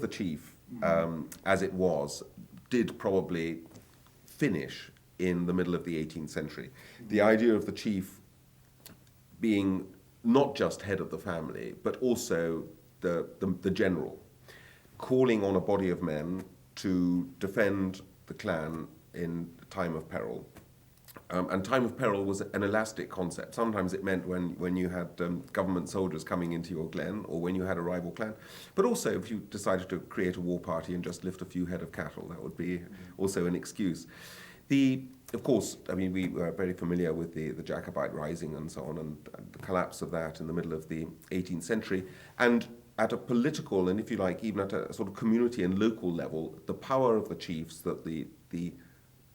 the chief, as it was, did probably finish in the middle of the 18th century. The idea of the chief being not just head of the family, but also the general, calling on a body of men to defend the clan in time of peril. And time of peril was an elastic concept. Sometimes it meant when you had government soldiers coming into your glen, or when you had a rival clan. But also if you decided to create a war party and just lift a few head of cattle, that would be also an excuse. Of course, I mean, we were very familiar with the Jacobite rising and so on, and the collapse of that in the middle of the 18th century. And at a political, and if you like, even at a sort of community and local level, the power of the chiefs, that the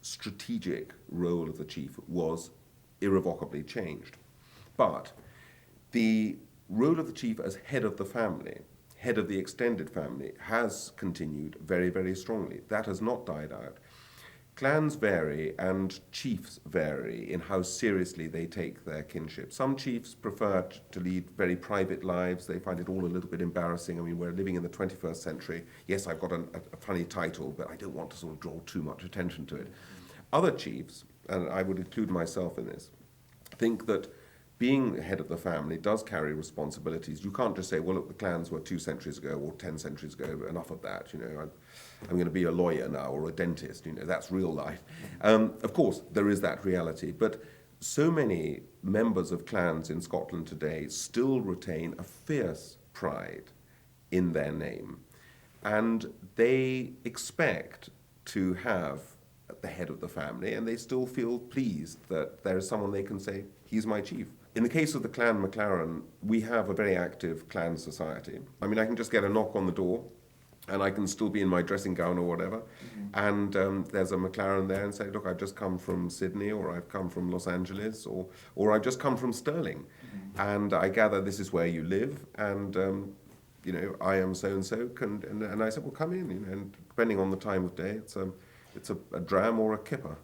strategic role of the chief was irrevocably changed. But the role of the chief as head of the family, head of the extended family, has continued very, very strongly. That has not died out. Clans vary and chiefs vary in how seriously they take their kinship. Some chiefs prefer to lead very private lives. They find it all a little bit embarrassing. I mean, we're living in the 21st century. Yes, I've got a funny title, but I don't want to sort of draw too much attention to it. Other chiefs, and I would include myself in this, think that being head of the family does carry responsibilities. You can't just say, well, look, the clans were 2 centuries ago or 10 centuries ago, enough of that, you know, I'm going to be a lawyer now or a dentist, you know, that's real life. Of course, there is that reality, but so many members of clans in Scotland today still retain a fierce pride in their name, and they expect to have the head of the family, and they still feel pleased that there is someone they can say, he's my chief. In the case of the clan MacLaren, we have a very active clan society. I mean, I can just get a knock on the door, and I can still be in my dressing gown or whatever, and there's a MacLaren there and say, look, I've just come from Sydney, or I've come from Los Angeles, or I've just come from Stirling, and I gather this is where you live, and you know, I am so-and-so, and I said, well, come in, you know, and depending on the time of day, it's a dram or a kipper.